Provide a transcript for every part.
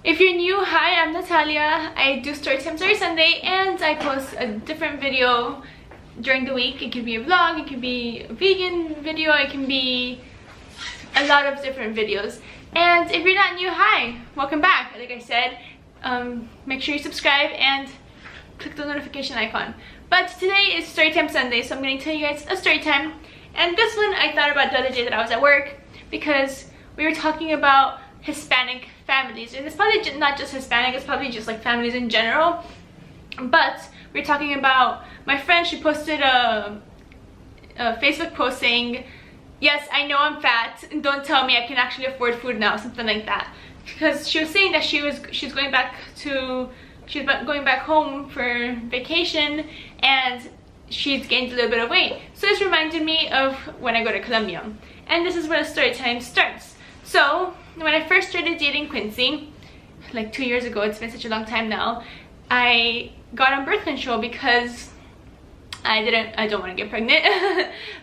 If you're new, hi, I'm Natalia. I do Storytime every Sunday and I post a different video during the week. It can be a vlog, it can be a vegan video, it can be a lot of different videos. And if you're not new, hi, welcome back. Like I said, make sure you subscribe and click the notification icon. But today is Storytime Sunday, so I'm going to tell you guys a story time. And this one I thought about the other day that I was at work because we were talking about Hispanic families, and it's probably not just Hispanic, it's probably just like families in general. But we're talking about my friend. She posted a Facebook post saying, yes, I know I'm fat, and don't tell me I can actually afford food now, something like that. Because she was saying that she's going back home for vacation and she's gained a little bit of weight. So this reminded me of when I go to Colombia, and this is where the story time starts. So when I first started dating Quincy, like 2 years ago, it's been such a long time now, I got on birth control because I don't want to get pregnant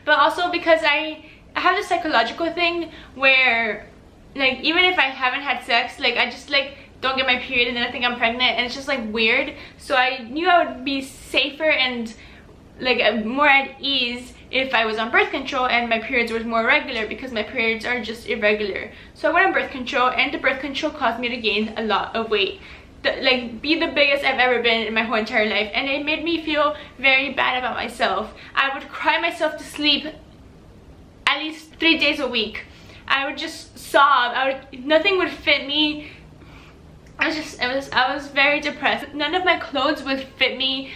but also because I have this psychological thing where, like, even if I haven't had sex, like, I just like don't get my period and then I think I'm pregnant, and it's just like weird. So I knew I would be safer and like more at ease if I was on birth control and my periods were more regular, because my periods are just irregular. So I went on birth control, and the birth control caused me to gain a lot of weight, be the biggest I've ever been in my whole entire life, and it made me feel very bad about myself. I would cry myself to sleep at least 3 days a week. I would just sob. Nothing would fit me. I was very depressed. None of my clothes would fit me.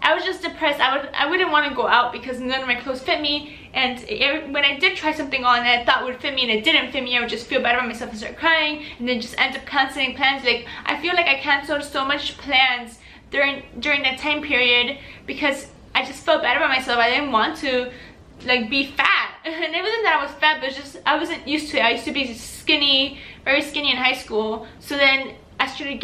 I was just depressed. I wouldn't want to go out because none of my clothes fit me, and when I did try something on that I thought would fit me and it didn't fit me, I would just feel bad about myself and start crying, and then just end up canceling plans. Like, I feel like I canceled so much plans during that time period because I just felt bad about myself. I didn't want to like be fat, and it wasn't that I was fat, but just I wasn't used to it. I used to be skinny, very skinny in high school, so then I started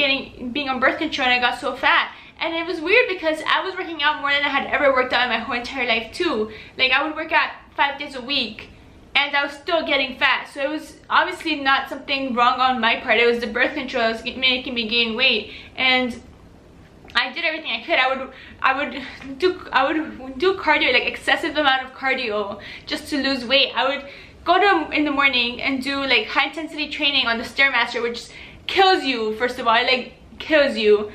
being on birth control and I got so fat. And it was weird because I was working out more than I had ever worked out in my whole entire life too. Like, I would work out 5 days a week and I was still getting fat. So it was obviously not something wrong on my part. It was the birth control that was making me gain weight. And I did everything I could. I would do cardio, like excessive amount of cardio, just to lose weight. I would go in the morning and do like high intensity training on the Stairmaster, which kills you. First of all, it like kills you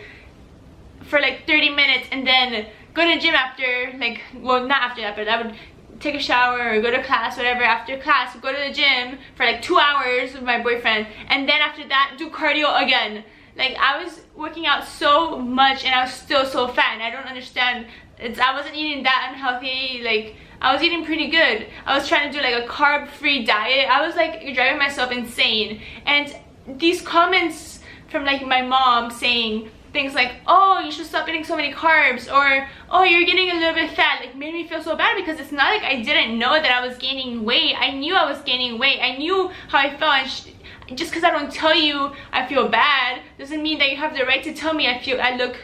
for like 30 minutes, and then go to the gym after, like, well, not after that, but I would take a shower or go to class, whatever. After class, go to the gym for like 2 hours with my boyfriend, and then after that do cardio again. Like, I was working out so much and I was still so fat, and I don't understand. I wasn't eating that unhealthy. Like, I was eating pretty good. I was trying to do like a carb-free diet. I was like driving myself insane. And these comments from like my mom saying things like, oh, you should stop eating so many carbs, or oh, you're getting a little bit fat, like, made me feel so bad, because it's not like I didn't know that I was gaining weight. I knew I was gaining weight. I knew how I felt, and just because I don't tell you I feel bad doesn't mean that you have the right to tell me I look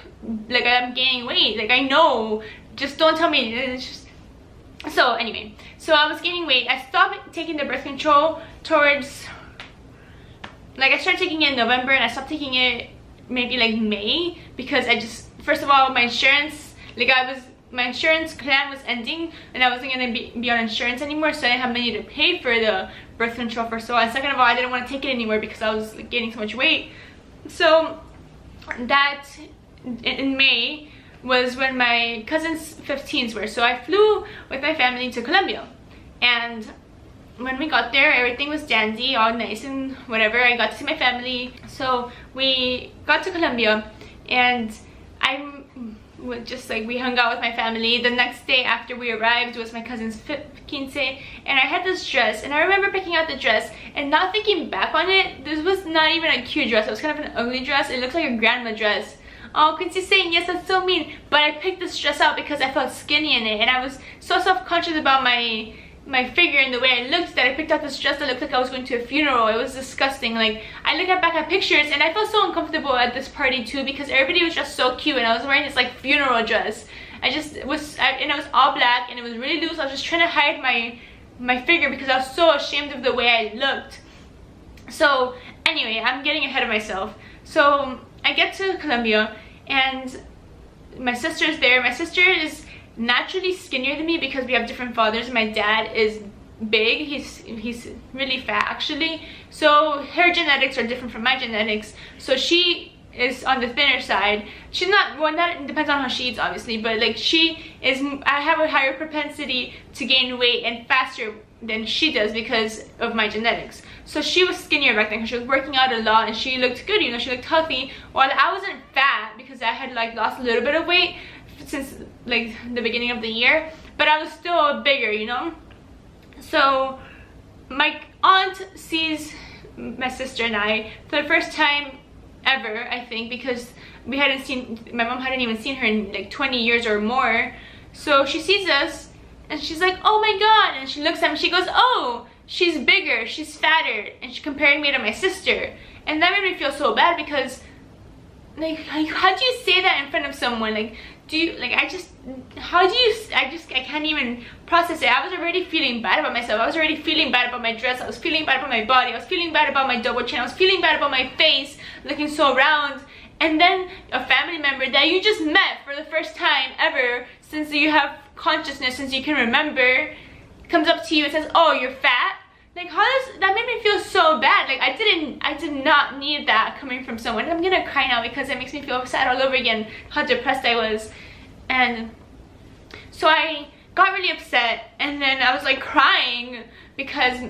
like I'm gaining weight. Like, I know, just don't tell me. It's just... So anyway, so I was gaining weight. I stopped taking the birth control towards, like, I started taking it in November and I stopped taking it maybe like May, because I just, first of all, my insurance, like, my insurance plan was ending and I wasn't gonna be on insurance anymore, so I didn't have money to pay for the birth control, first of all, and second of all, I didn't want to take it anymore because I was like gaining so much weight. So that in May was when my cousin's 15s were, so I flew with my family to Colombia, and when we got there, everything was dandy, all nice and whatever. I got to see my family. So we got to Colombia, and we hung out with my family. The next day after we arrived was my cousin's 15th, and I had this dress, and I remember picking out the dress and not thinking back on it. This was not even a cute dress. It was kind of an ugly dress. It looked like a grandma dress. Oh, Quincy's saying, yes, that's so mean. But I picked this dress out because I felt skinny in it, and I was so self-conscious about my figure and the way I looked that I picked out this dress that looked like I was going to a funeral. It was disgusting. Like, I look back at pictures and I felt so uncomfortable at this party too, because everybody was dressed so cute and I was wearing this like funeral dress. And it was all black and it was really loose. I was just trying to hide my figure because I was so ashamed of the way I looked. So Anyway, I'm getting ahead of myself. So I get to Colombia and my sister's there. My sister is naturally skinnier than me because we have different fathers. My dad is big, he's really fat actually, so her genetics are different from my genetics. So she is on the thinner side. She's not, well, that depends on how she eats obviously, but like she is, I have a higher propensity to gain weight and faster than she does because of my genetics. So she was skinnier back then because she was working out a lot and she looked good, you know, she looked healthy, while I wasn't fat because I had like lost a little bit of weight since like the beginning of the year, but I was still bigger, you know. So my aunt sees my sister and I for the first time ever, I think, because we hadn't seen, my mom hadn't even seen her in like 20 years or more. So she sees us and she's like, oh my god, and she looks at me, she goes, oh, she's bigger, she's fatter, and she's comparing me to my sister. And that made me feel so bad because like, how do you say that in front of someone? Like, do you, like, I can't even process it. I was already feeling bad about myself. I was already feeling bad about my dress. I was feeling bad about my body. I was feeling bad about my double chin. I was feeling bad about my face looking so round. And then a family member that you just met for the first time ever since you have consciousness, since you can remember, comes up to you and says, oh, you're fat. Like, how does that, made me feel so bad. Like, I did not need that coming from someone. I'm gonna cry now because it makes me feel sad all over again how depressed I was. And so I got really upset, and then I was like crying because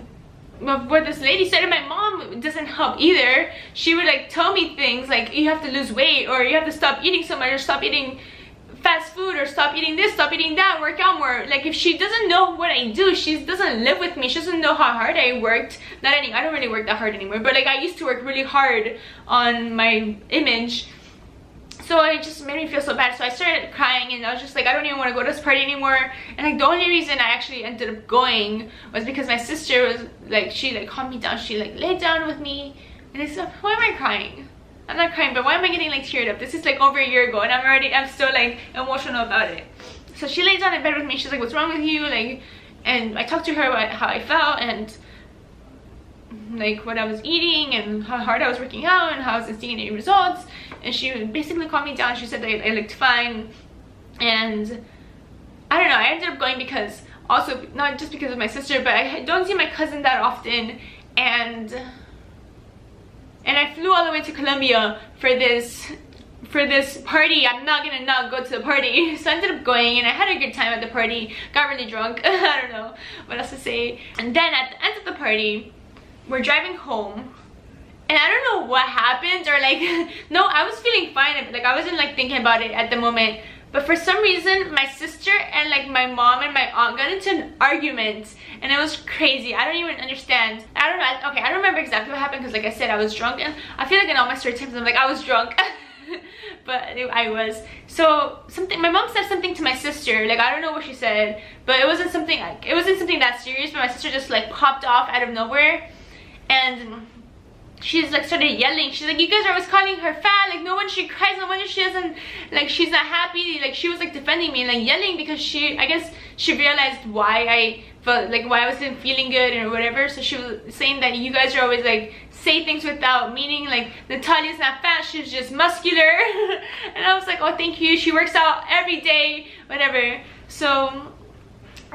of what this lady said. And my mom doesn't help either. She would like tell me things like, you have to lose weight, or you have to stop eating so much, or stop eating fast food, or stop eating this, stop eating that, work out more. Like, if she doesn't know what I do, she doesn't live with me, she doesn't know how hard I worked. I don't really work that hard anymore, but like I used to work really hard on my image. So it just made me feel so bad. So I started crying and I was just like, I don't even want to go to this party anymore. And like the only reason I actually ended up going was because my sister was like, she like calmed me down, she like laid down with me. And I said, why am I crying? I'm not crying, but why am I getting like teared up? This is like over a year ago and I'm still like emotional about it. So she laid down in bed with me. She's like, what's wrong with you? Like, and I talked to her about how I felt and like what I was eating and how hard I was working out and how I wasn't seeing any results. And she basically calmed me down. She said that I looked fine. And I don't know, I ended up going because, also not just because of my sister, but I don't see my cousin that often, and I flew all the way to Colombia for this party. I'm not gonna not go to the party. So I ended up going and I had a good time at the party, got really drunk. I don't know what else to say. And then at the end of the party, we're driving home and I don't know what happened, or like, no, I was feeling fine, like I wasn't like thinking about it at the moment, but for some reason my sister and like my mom and my aunt got into an argument and it was crazy. I don't even understand. I don't know. Okay, I don't remember exactly what happened because like I said, I was drunk, and I feel like in all my story times I'm like, I was drunk. But I was. So my mom said something to my sister, like I don't know what she said, but it wasn't something that serious, but my sister just like popped off out of nowhere and she's like started yelling. She's like, you guys are always calling her fat, like no wonder she cries, no wonder she doesn't, like she's not happy. Like she was like defending me and like yelling because I guess she realized why I felt, like why I wasn't feeling good or whatever. So she was saying that you guys are always like say things without meaning, like Natalia's not fat, she's just muscular. And I was like, oh thank you, she works out every day, whatever. So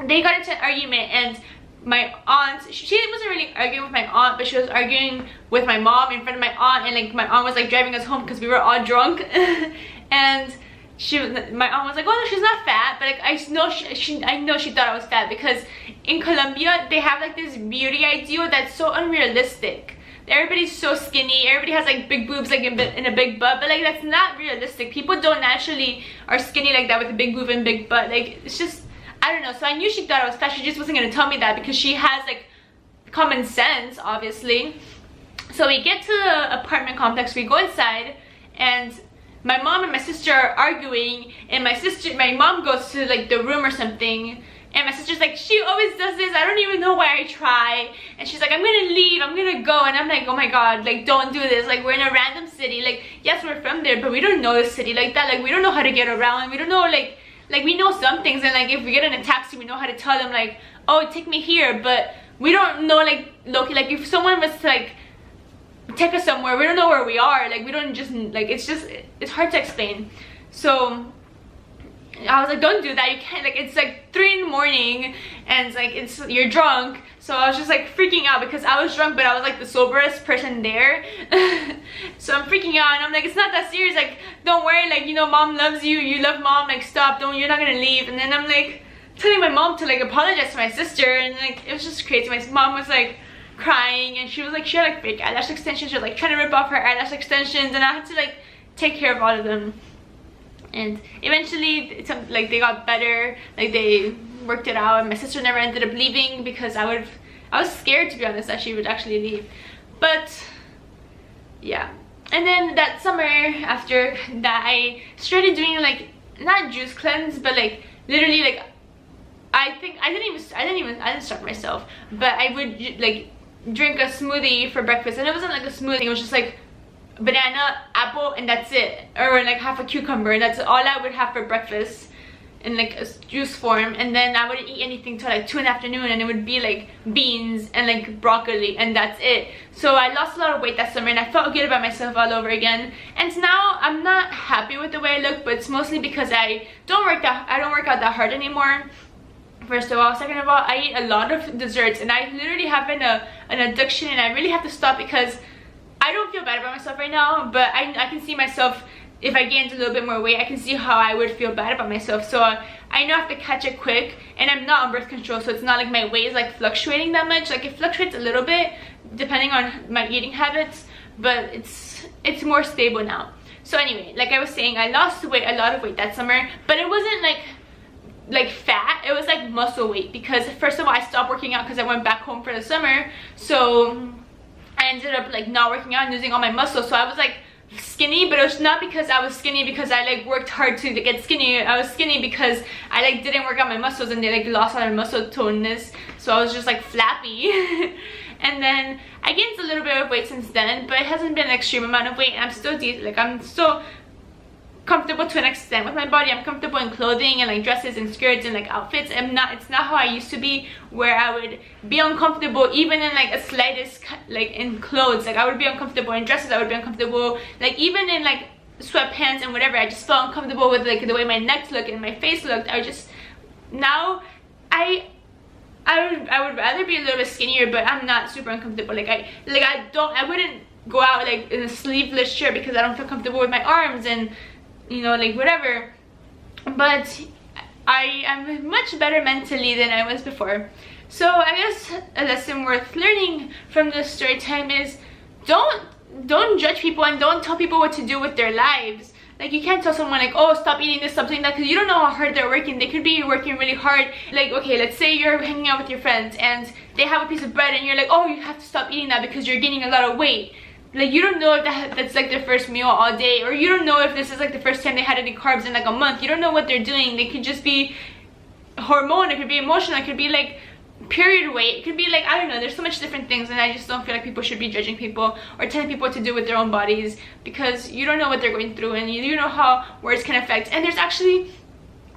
they got into an argument and my aunt, she wasn't really arguing with my aunt, but she was arguing with my mom in front of my aunt, and like my aunt was like driving us home because we were all drunk. And my aunt was like, oh no, she's not fat, but like I know she thought I was fat because in Colombia they have like this beauty ideal that's so unrealistic. Everybody's so skinny, everybody has like big boobs, like in a big butt, but like that's not realistic. People don't naturally are skinny like that with a big boob and big butt. Like it's just, I don't know. So I knew she thought I was fat. She just wasn't gonna tell me that because she has like common sense, obviously. So we get to the apartment complex, we go inside, and my mom and my sister are arguing, and my mom goes to like the room or something, and my sister's like, she always does this, I don't even know why I try. And she's like, I'm gonna leave, I'm gonna go. And I'm like, oh my god, like don't do this. Like we're in a random city, like yes we're from there, but we don't know the city like that. Like we don't know how to get around, we don't know like we know some things, and like if we get in a taxi we know how to tell them like, oh take me here, but we don't know like Loki, like if someone was to like take us somewhere. We don't know where we are. Like, we don't just, like, it's hard to explain. So I was like, don't do that, you can't, like, it's like 3 in the morning and it's like, you're drunk. So I was just like freaking out because I was drunk, but I was like the soberest person there. So I'm freaking out and I'm like, it's not that serious, like, don't worry, like, you know, mom loves you, you love mom, like, stop, you're not gonna leave. And then I'm like telling my mom to like apologize to my sister, and like it was just crazy. My mom was like crying, and she was like, she had like fake eyelash extensions, she was like trying to rip off her eyelash extensions, and I had to like take care of all of them. And eventually like they got better, like they worked it out, and my sister never ended up leaving because I was scared, to be honest, that she would actually leave. But yeah, and then that summer after that, I started doing like, not juice cleanse, but like literally, like, I think I didn't start myself, but I would like drink a smoothie for breakfast, and it wasn't like a smoothie, it was just like banana, apple, and that's it, or like half a cucumber, and that's all I would have for breakfast in like a juice form. And then I wouldn't eat anything till like 2 in the afternoon, and it would be like beans and like broccoli, and that's it. So I lost a lot of weight that summer, and I felt good about myself all over again. And now I'm not happy with the way I look, but it's mostly because I don't work out that hard anymore. First of all. Second of all, I eat a lot of desserts, and I literally have an addiction, and I really have to stop because I don't feel bad about myself right now, but I can see myself, if I gained a little bit more weight, I can see how I would feel bad about myself. So I know I have to catch it quick, and I'm not on birth control, so it's not like my weight is like fluctuating that much. Like, it fluctuates a little bit depending on my eating habits, but it's more stable now. So anyway, like I was saying, I lost weight, a lot of weight that summer, but it wasn't like fat, it was like muscle weight, because first of all, I stopped working out because I went back home for the summer. So I ended up like not working out and losing all my muscle. So I was like skinny, but it was not because I was skinny because I like worked hard to get skinny. I was skinny because I like didn't work out my muscles, and they like lost all their muscle toneness, so I was just like flappy. And then I gained a little bit of weight since then, but it hasn't been an extreme amount of weight, and I'm still comfortable to an extent with my body. I'm comfortable in clothing and like dresses and skirts and like outfits. It's not how I used to be, where I would be uncomfortable even in like a slightest, like in clothes. Like I would be uncomfortable in dresses, I would be uncomfortable like even in like sweatpants and whatever. I just felt uncomfortable with like the way my neck looked and my face looked. Now I would rather be a little bit skinnier, but I'm not super uncomfortable. I wouldn't go out like in a sleeveless shirt because I don't feel comfortable with my arms and, you know, like whatever. But I am much better mentally than I was before. So I guess a lesson worth learning from this story time is don't judge people, and don't tell people what to do with their lives. Like, you can't tell someone like, oh, stop eating this, stop doing that, because you don't know how hard they're working. They could be working really hard. Like, okay, let's say you're hanging out with your friends and they have a piece of bread and you're like, oh, you have to stop eating that because you're gaining a lot of weight. Like, you don't know if that's like their first meal all day, or you don't know if this is like the first time they had any carbs in like a month. You don't know what they're doing. They could just be hormone, it could be emotional, it could be like period weight, it could be like, I don't know, there's so much different things. And I just don't feel like people should be judging people or telling people what to do with their own bodies, because you don't know what they're going through, and you know how words can affect. And there's actually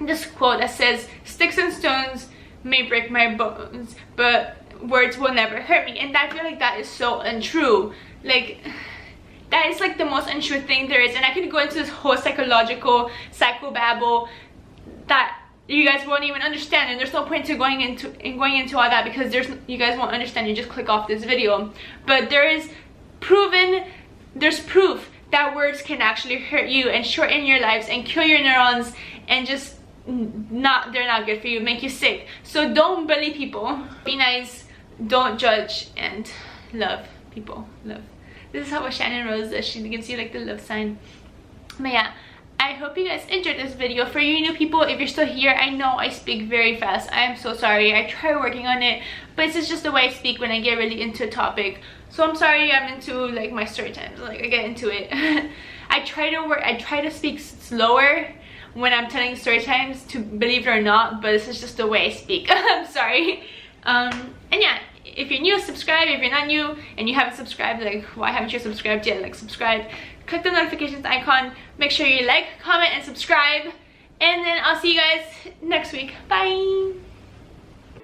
this quote that says, sticks and stones may break my bones, but words will never hurt me. And I feel like that is so untrue. Like, that is like the most untrue thing there is. And I could go into this whole psychological psychobabble that you guys won't even understand, and there's no point to going into all that, because you guys won't understand. You just click off this video. But there's proof that words can actually hurt you and shorten your lives and kill your neurons, and just they're not good for you, make you sick. So don't bully people, be nice, don't judge, and love people. Love. This is how Shannon Rose does. She gives you like the love sign. But yeah, I hope you guys enjoyed this video. For you new people, if you're still here, I know I speak very fast. I am so sorry. I try working on it, but this is just the way I speak when I get really into a topic. So I'm sorry. I'm into like my story times. Like, I get into it. I try to speak slower when I'm telling story times, to believe it or not, but this is just the way I speak. I'm sorry. And yeah, if you're new, subscribe. If you're not new and you haven't subscribed, like, why haven't you subscribed yet? Like, subscribe, click the notifications icon, make sure you like, comment, and subscribe, and then I'll see you guys next week. Bye.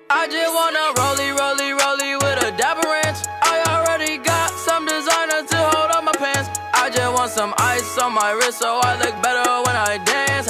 I just wanna rollie with a dapper ranch. I already got some designer to just want some ice on my wrist so I look better when I dance.